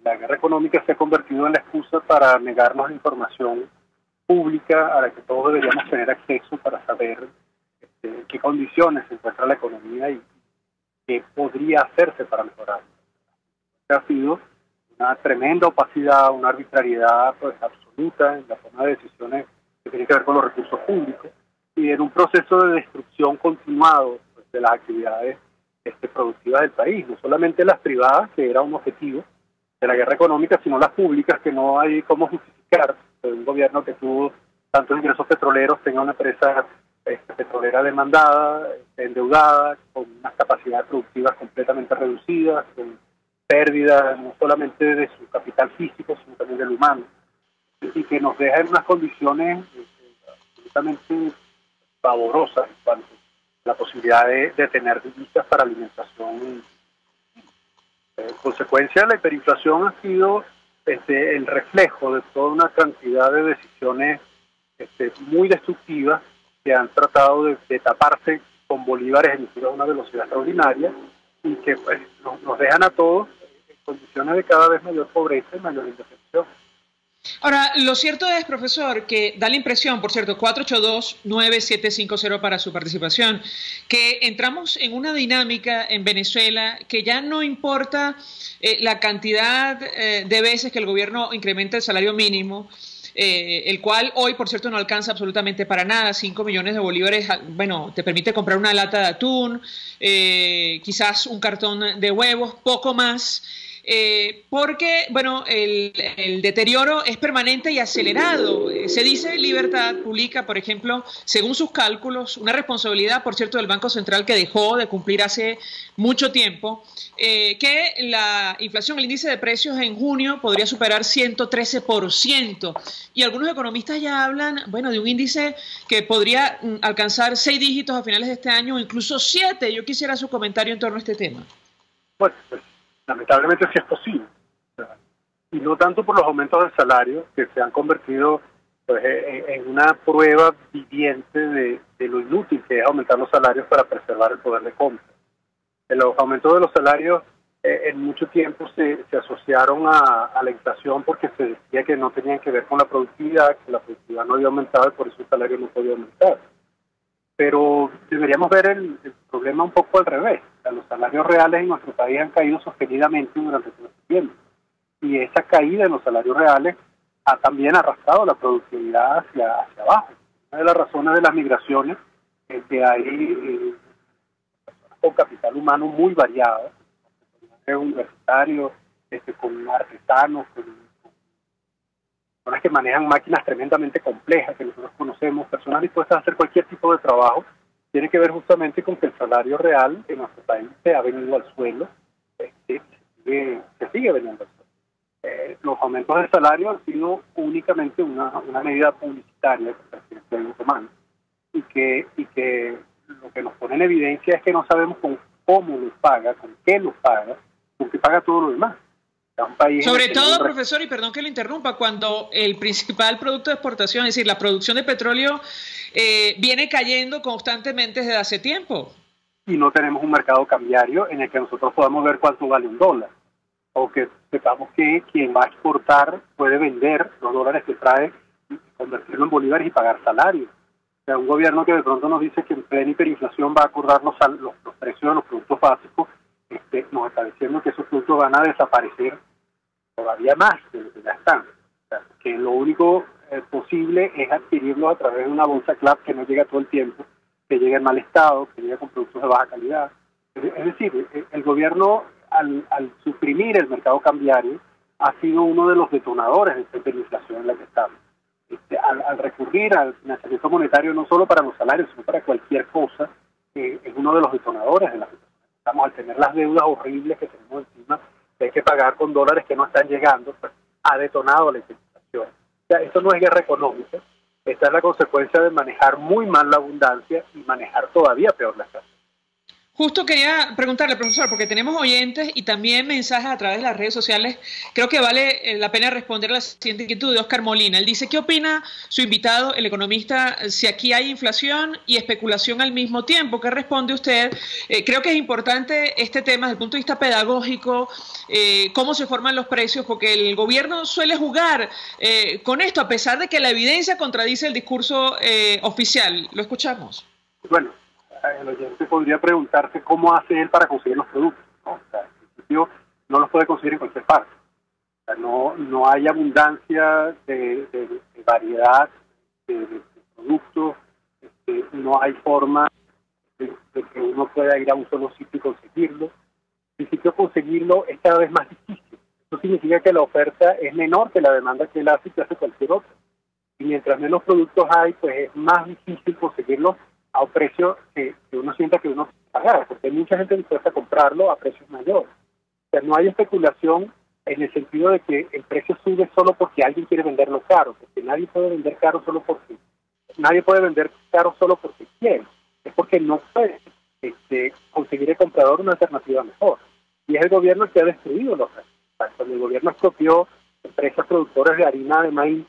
la guerra económica se ha convertido en la excusa para negarnos la información pública a la que todos deberíamos tener acceso para saber en qué condiciones se encuentra la economía y qué podría hacerse para mejorar. Ha sido una tremenda opacidad, una arbitrariedad pues absoluta en la toma de decisiones que tienen que ver con los recursos públicos y en un proceso de destrucción continuado pues, de las actividades productivas del país, no solamente las privadas, que era un objetivo de la guerra económica, sino las públicas, que no hay cómo justificar que un gobierno que tuvo tantos ingresos petroleros tenga una empresa petrolera demandada, endeudada, con unas capacidades productivas completamente reducidas, con pérdida no solamente de su capital físico, sino también del humano, y que nos deja en unas condiciones absolutamente pavorosas en cuanto a la posibilidad de tener divisas para alimentación. En consecuencia, la hiperinflación ha sido el reflejo de toda una cantidad de decisiones muy destructivas que han tratado de taparse con bolívares emitidos a una velocidad extraordinaria y que pues, nos dejan a todos en condiciones de cada vez mayor pobreza y mayor indefensión. Ahora, lo cierto es, profesor, que da la impresión, por cierto, 482-9750 para su participación, que entramos en una dinámica en Venezuela que ya no importa la cantidad de veces que el gobierno incrementa el salario mínimo, el cual hoy, por cierto, no alcanza absolutamente para nada. 5 millones de bolívares, bueno, te permite comprar una lata de atún, quizás un cartón de huevos, poco más, porque, bueno, el deterioro es permanente y acelerado. Se dice Libertad publica, por ejemplo, según sus cálculos, una responsabilidad, por cierto, del Banco Central que dejó de cumplir hace mucho tiempo, que la inflación, el índice de precios en junio podría superar 113%. Y algunos economistas ya hablan, bueno, de un índice que podría alcanzar 6 dígitos a finales de este año o incluso 7. Yo quisiera su comentario en torno a este tema. Bueno, pues lamentablemente sí es posible. Y no tanto por los aumentos del salario, que se han convertido pues, en una prueba viviente de lo inútil que es aumentar los salarios para preservar el poder de compra. Los aumentos de los salarios en mucho tiempo se asociaron a la inflación porque se decía que no tenían que ver con la productividad, que la productividad no había aumentado y por eso el salario no podía aumentar. Pero deberíamos ver el problema un poco al revés. O sea, los salarios reales en nuestro país han caído sostenidamente durante todo este tiempo. Y esa caída en los salarios reales ha también arrastrado la productividad hacia abajo. Una de las razones de las migraciones es que hay con capital humano muy variado, universitarios, con artesanos, con personas que manejan máquinas tremendamente complejas que nosotros conocemos, personas dispuestas a hacer cualquier tipo de trabajo, tiene que ver justamente con que el salario real en nuestro país se ha venido al suelo, se sigue veniendo al suelo. Los aumentos de salario han sido únicamente una medida publicitaria que el presidente tomando y que lo que nos pone en evidencia es que no sabemos cómo los paga, con qué los paga, con qué paga todo lo demás. Sobre todo, profesor, y perdón que lo interrumpa, cuando el principal producto de exportación, es decir, la producción de petróleo, viene cayendo constantemente desde hace tiempo. Y no tenemos un mercado cambiario en el que nosotros podamos ver cuánto vale un dólar. O que sepamos que quien va a exportar puede vender los dólares que trae, convertirlo en bolívares y pagar salarios. O sea, un gobierno que de pronto nos dice que en plena hiperinflación va a acordar los precios de los productos básicos, nos está diciendo que esos productos van a desaparecer todavía más de lo que ya están. O sea, que lo único posible es adquirirlos a través de una bolsa CLAP que no llega todo el tiempo, que llegue en mal estado, que llegue con productos de baja calidad. Es decir, el gobierno al suprimir el mercado cambiario ha sido uno de los detonadores de la inflación en la que estamos. Al recurrir al financiamiento monetario no solo para los salarios, sino para cualquier cosa, es uno de los detonadores de la situación. Al tener las deudas horribles que tenemos encima, que hay que pagar con dólares que no están llegando, pues ha detonado la inflación. O sea, esto no es guerra económica, esta es la consecuencia de manejar muy mal la abundancia y manejar todavía peor la escasez. Justo quería preguntarle, profesor, porque tenemos oyentes y también mensajes a través de las redes sociales. Creo que vale la pena responder a la siguiente inquietud de Oscar Molina. Él dice, ¿qué opina su invitado, el economista, si aquí hay inflación y especulación al mismo tiempo? ¿Qué responde usted? Creo que es importante este tema desde el punto de vista pedagógico, cómo se forman los precios, porque el gobierno suele jugar con esto, a pesar de que la evidencia contradice el discurso oficial. Lo escuchamos. Bueno, el oyente podría preguntarse cómo hace él para conseguir los productos, ¿no? O sea, en principio no los puede conseguir en cualquier parte. O sea, no hay abundancia de variedad de productos, no hay forma de que uno pueda ir a un solo sitio y conseguirlo. En principio conseguirlo es cada vez más difícil. Eso significa que la oferta es menor que la demanda que él hace y que hace cualquier otro. Y mientras menos productos hay, pues es más difícil conseguirlos a un precio que uno sienta que uno puede pagar, porque hay mucha gente dispuesta a comprarlo a precios mayores. O sea, no hay especulación en el sentido de que el precio sube solo porque alguien quiere venderlo caro, porque nadie puede vender caro solo porque quiere, es porque no puede conseguir el comprador una alternativa mejor. Y es el gobierno el que ha destruido los precios. Cuando el gobierno expropió empresas productoras de harina de maíz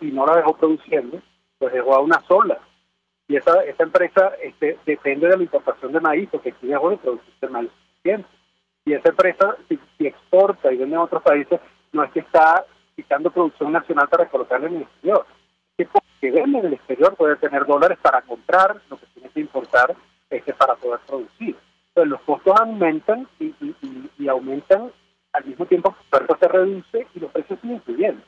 y no la dejó produciendo, pues dejó a una sola. Y esa empresa depende de la importación de maíz, porque aquí dejó de producir el maíz suficiente. Y esa empresa, si exporta y vende en otros países, no es que está quitando producción nacional para colocarla en el exterior. Es que porque vende en el exterior puede tener dólares para comprar lo que tiene que importar para poder producir. Entonces los costos aumentan y aumentan al mismo tiempo que el precio se reduce y los precios siguen subiendo.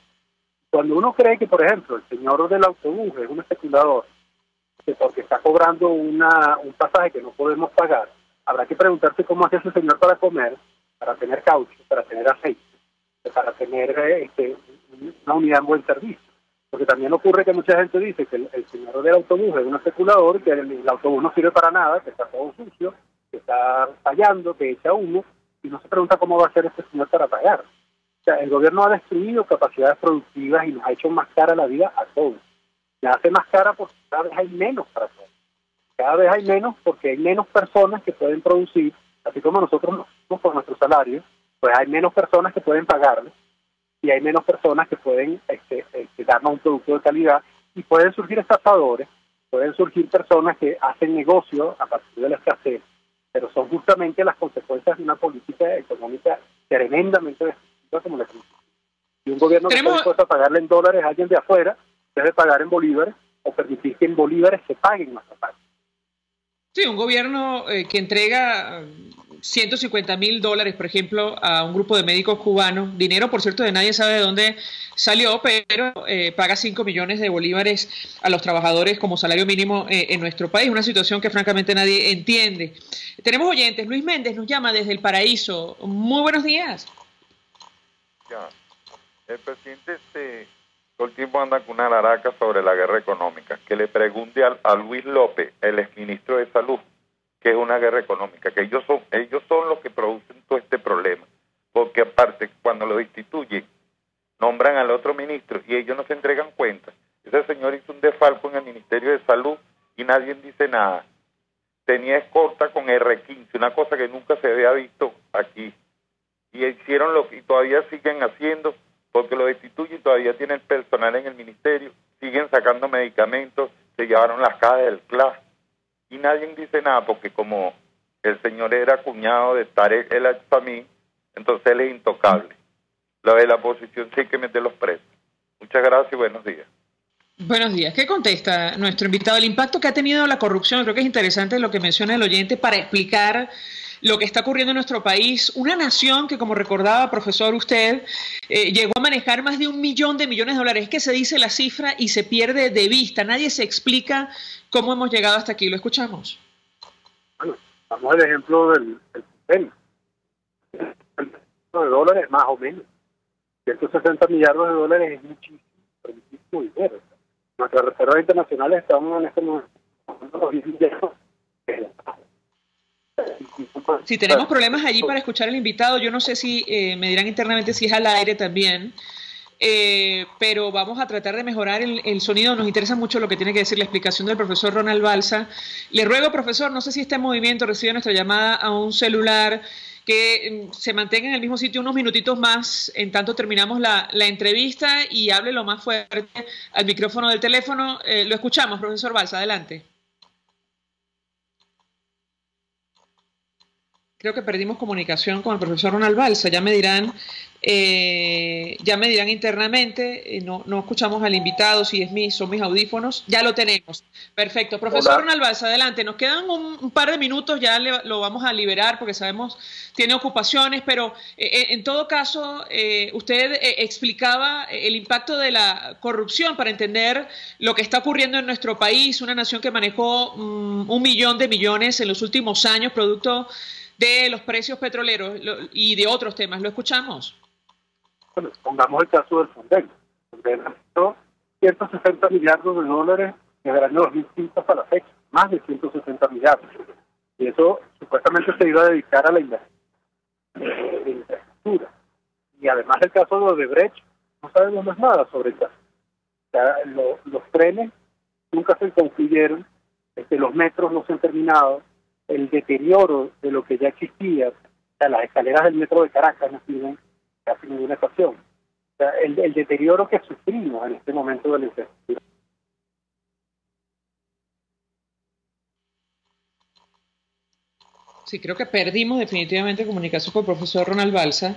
Cuando uno cree que, por ejemplo, el señor del autobús es un especulador, que porque está cobrando un pasaje que no podemos pagar, habrá que preguntarse cómo hace ese señor para comer, para tener caucho, para tener aceite, para tener una unidad en buen servicio. Porque también ocurre que mucha gente dice que el señor del autobús es un especulador, que el autobús no sirve para nada, que está todo sucio, que está fallando, que echa humo, y no se pregunta cómo va a hacer este señor para pagar. O sea, el gobierno ha destruido capacidades productivas y nos ha hecho más cara la vida a todos. La hace más cara porque cada vez hay menos para todos. Cada vez hay menos porque hay menos personas que pueden producir, así como nosotros por nuestro salario, pues hay menos personas que pueden pagarle y hay menos personas que pueden darnos un producto de calidad, y pueden surgir estafadores, pueden surgir personas que hacen negocio a partir de la escasez, pero son justamente las consecuencias de una política económica tremendamente destructiva como la que y un gobierno que está dispuesto a pagarle en dólares a alguien de afuera debe pagar en bolívares o permitir que en bolívares se paguen en nuestra parte. Sí, un gobierno que entrega $150,000, por ejemplo, a un grupo de médicos cubanos, dinero, por cierto, de nadie sabe de dónde salió, pero paga 5 millones de bolívares a los trabajadores como salario mínimo en nuestro país, una situación que francamente nadie entiende. Tenemos oyentes. Luis Méndez nos llama desde El Paraíso. Muy buenos días. Ya. El presidente todo el tiempo andan con una laraca sobre la guerra económica. Que le pregunte a Luis López, el exministro de Salud, que es una guerra económica, que ellos son los que producen todo este problema. Porque aparte, cuando lo destituyen, nombran al otro ministro y ellos no se entregan cuenta. Ese señor hizo un desfalco en el Ministerio de Salud y nadie dice nada. Tenía escolta con R15, una cosa que nunca se había visto aquí. Y hicieron lo que todavía siguen haciendo, porque lo destituyen y todavía tienen personal en el ministerio, siguen sacando medicamentos, se llevaron las cajas del CLAS y nadie dice nada, porque como el señor era cuñado de Tarek El Atzami, entonces él es intocable. Lo de la oposición sí hay que meterlos presos. Muchas gracias y buenos días. Buenos días. ¿Qué contesta nuestro invitado? El impacto que ha tenido la corrupción, creo que es interesante lo que menciona el oyente para explicar lo que está ocurriendo en nuestro país. Una nación que, como recordaba, profesor, usted, llegó a manejar más de 1 millón de millones de dólares. Es que se dice la cifra y se pierde de vista. Nadie se explica cómo hemos llegado hasta aquí. ¿Lo escuchamos? Bueno, vamos al ejemplo del PEN. De dólares más o menos. 160 millardos de dólares es muchísimo dinero. Nuestras reservas internacionales estamos en este momento los 10 millardos. Si tenemos problemas allí para escuchar al invitado, yo no sé si me dirán internamente si es al aire también, pero vamos a tratar de mejorar el sonido. Nos interesa mucho lo que tiene que decir la explicación del profesor Ronald Balsa. Le ruego, profesor, no sé si está en movimiento, recibe nuestra llamada a un celular, que se mantenga en el mismo sitio unos minutitos más, en tanto terminamos la entrevista, y hable lo más fuerte al micrófono del teléfono. Lo escuchamos, profesor Balsa, adelante. Creo que perdimos comunicación con el profesor Ronald Balsa. Ya me dirán internamente. No escuchamos al invitado, si son mis audífonos. Ya lo tenemos. Perfecto. Profesor Ronald Balsa, adelante. Nos quedan un par de minutos, ya lo vamos a liberar porque sabemos tiene ocupaciones, pero en todo caso, usted explicaba el impacto de la corrupción para entender lo que está ocurriendo en nuestro país, una nación que manejó 1 millón de millones en los últimos años, producto de los precios petroleros y de otros temas. ¿Lo escuchamos? Bueno, pongamos el caso del Fonden. Fonden gastó 160 millardos de dólares desde el año 2005 hasta la fecha, más de 160 millardos. Y eso supuestamente se iba a dedicar a la infraestructura. Y además el caso de Odebrecht, no sabemos más nada sobre el caso. O sea, los trenes nunca se concluyeron, los metros no se han terminado, el deterioro de lo que ya existía, o sea, las escaleras del metro de Caracas no tienen casi ninguna estación. O sea, el deterioro que sufrimos en este momento de la infraestructura. Sí, creo que perdimos definitivamente comunicación con el profesor Ronald Balsa.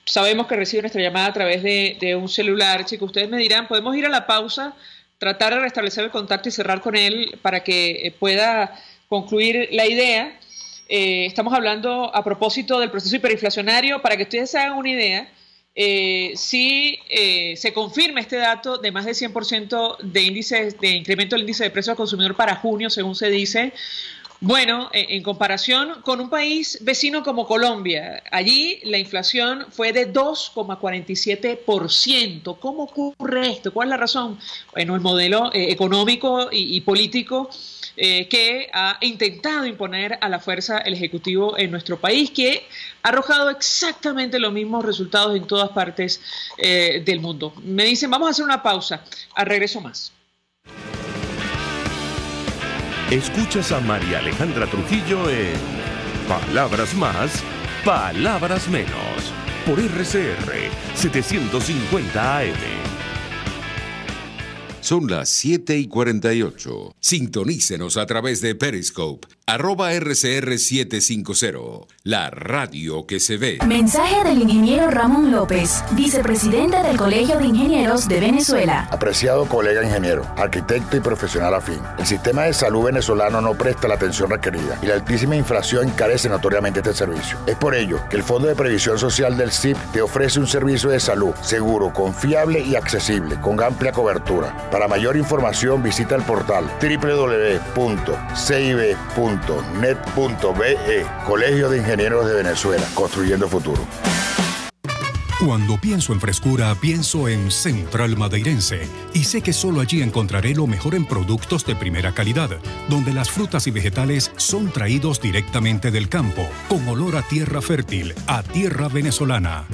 Sabemos que recibe nuestra llamada a través de un celular. Chicos, ustedes me dirán, podemos ir a la pausa, tratar de restablecer el contacto y cerrar con él para que pueda concluir la idea. Estamos hablando a propósito del proceso hiperinflacionario. Para que ustedes se hagan una idea, si se confirma este dato de más de 100% de incremento del índice de precios al consumidor para junio, según se dice, bueno, en comparación con un país vecino como Colombia, allí la inflación fue de 2,47%. ¿Cómo ocurre esto? ¿Cuál es la razón? Bueno, el modelo económico y político que ha intentado imponer a la fuerza el Ejecutivo en nuestro país, que ha arrojado exactamente los mismos resultados en todas partes del mundo. Me dicen, vamos a hacer una pausa. Al regreso más. Escuchas a María Alejandra Trujillo en Palabras Más, Palabras Menos, por RCR 750 AM. Son las 7:48. Sintonícenos a través de Periscope, @RCR750, la radio que se ve. Mensaje del ingeniero Ramón López, vicepresidente del Colegio de Ingenieros de Venezuela. Apreciado colega ingeniero, arquitecto y profesional afín, el sistema de salud venezolano no presta la atención requerida y la altísima inflación encarece notoriamente este servicio. Es por ello que el Fondo de Previsión Social del CIP te ofrece un servicio de salud seguro, confiable y accesible, con amplia cobertura. Para mayor información visita el portal www.cib.net.be. Colegio de Ingenieros de Venezuela, construyendo futuro. Cuando pienso en frescura, pienso en Central Madeirense. Y sé que solo allí encontraré lo mejor en productos de primera calidad, donde las frutas y vegetales son traídos directamente del campo, con olor a tierra fértil, a tierra venezolana.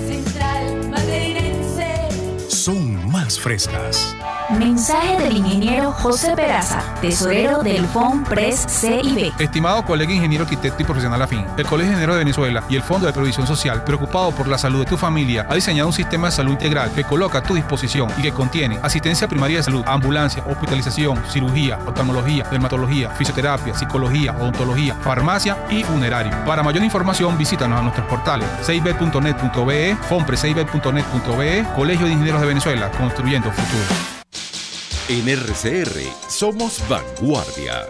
Central Madeirense. Son más frescas. Mensaje del ingeniero José Peraza, tesorero del FONPRES CIB. Estimado colega ingeniero, arquitecto y profesional afín, el Colegio de Ingenieros de Venezuela y el Fondo de Previsión Social, preocupado por la salud de tu familia, ha diseñado un sistema de salud integral que coloca a tu disposición y que contiene asistencia primaria de salud, ambulancia, hospitalización, cirugía, oftalmología, dermatología, fisioterapia, psicología, odontología, farmacia y funerario. Para mayor información, visítanos a nuestros portales cib.net.be, fonprescib.net.be, Colegio de Ingenieros de Venezuela, construyendo futuro. En RCR somos vanguardia.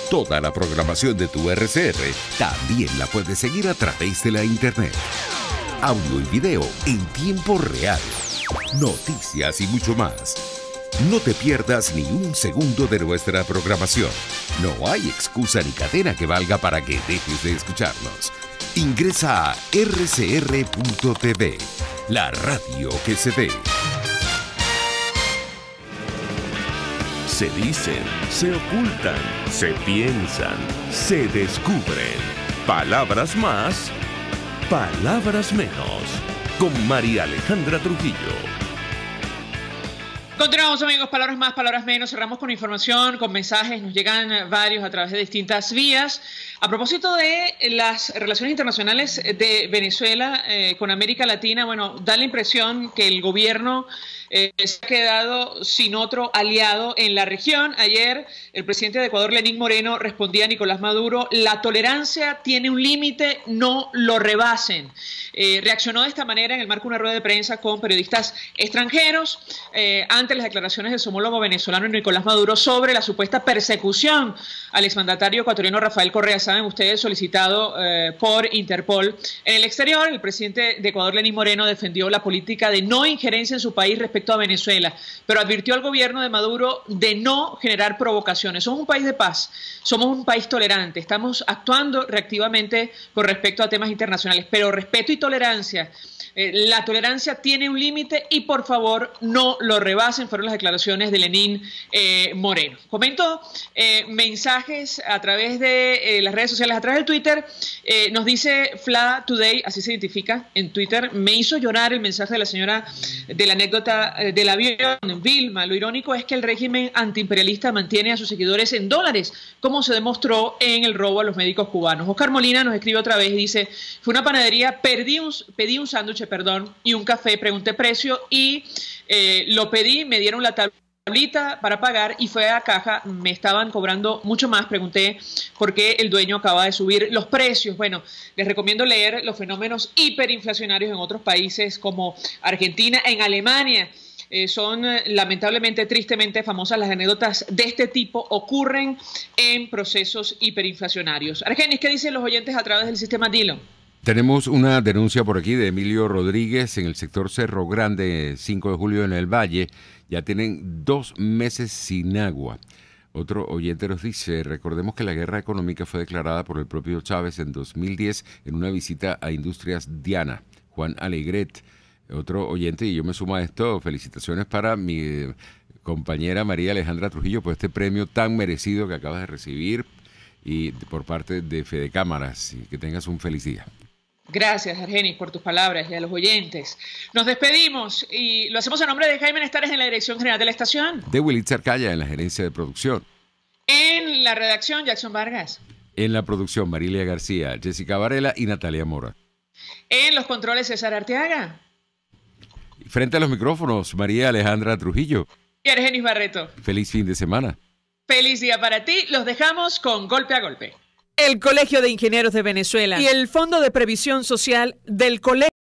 Toda la programación de tu RCR también la puedes seguir a través de la internet. Audio y video en tiempo real. Noticias y mucho más. No te pierdas ni un segundo de nuestra programación. No hay excusa ni cadena que valga para que dejes de escucharnos. Ingresa a rcr.tv, la radio que se ve. Se dicen, se ocultan, se piensan, se descubren. Palabras más, palabras menos. Con María Alejandra Trujillo. Continuamos, amigos, palabras más, palabras menos. Cerramos con información, con mensajes, nos llegan varios a través de distintas vías. A propósito de las relaciones internacionales de Venezuela con América Latina, bueno, da la impresión que el gobierno se ha quedado sin otro aliado en la región. Ayer el presidente de Ecuador, Lenín Moreno, respondía a Nicolás Maduro: la tolerancia tiene un límite, no lo rebasen. Reaccionó de esta manera en el marco de una rueda de prensa con periodistas extranjeros ante las declaraciones de su homólogo venezolano Nicolás Maduro sobre la supuesta persecución al exmandatario ecuatoriano Rafael Correa. Saben ustedes, solicitado por Interpol en el exterior. El presidente de Ecuador, Lenín Moreno, defendió la política de no injerencia en su país respecto a Venezuela, pero advirtió al gobierno de Maduro de no generar provocaciones. Somos un país de paz, somos un país tolerante, estamos actuando reactivamente con respecto a temas internacionales, pero respeto y tolerancia. La tolerancia tiene un límite y por favor no lo rebasen, fueron las declaraciones de Lenín Moreno. Comento mensajes a través de las redes sociales, a través del Twitter. Nos dice Fla Today, así se identifica en Twitter: me hizo llorar el mensaje de la señora de la anécdota del avión, Vilma. Lo irónico es que el régimen antiimperialista mantiene a sus seguidores en dólares, como se demostró en el robo a los médicos cubanos. Oscar Molina nos escribe otra vez y dice: fue una panadería, pedí un sándwich, y un café, pregunté precio y lo pedí, me dieron la tablita para pagar y fue a caja, me estaban cobrando mucho más, pregunté por qué el dueño acaba de subir los precios. Bueno, les recomiendo leer los fenómenos hiperinflacionarios en otros países como Argentina, en Alemania. Son lamentablemente, tristemente famosas las anécdotas de este tipo, ocurren en procesos hiperinflacionarios. Argenis, ¿qué dicen los oyentes a través del sistema Dilo? Tenemos una denuncia por aquí de Emilio Rodríguez en el sector Cerro Grande, 5 de julio en el Valle. Ya tienen 2 meses sin agua. Otro oyente nos dice: recordemos que la guerra económica fue declarada por el propio Chávez en 2010 en una visita a Industrias Diana. Juan Alegret, otro oyente, y yo me sumo a esto, felicitaciones para mi compañera María Alejandra Trujillo por este premio tan merecido que acabas de recibir y por parte de Fede Cámaras. Y que tengas un feliz día. Gracias, Argenis, por tus palabras y a los oyentes. Nos despedimos y lo hacemos en nombre de Jaime Nestares en la dirección general de la estación. De Wilitzer Calla en la gerencia de producción. En la redacción, Jackson Vargas. En la producción, Marilia García, Jessica Varela y Natalia Mora. En los controles, César Arteaga. Frente a los micrófonos, María Alejandra Trujillo. Y Argenis Barreto. Feliz fin de semana. Feliz día para ti. Los dejamos con Golpe a Golpe. El Colegio de Ingenieros de Venezuela y el Fondo de Previsión Social del Colegio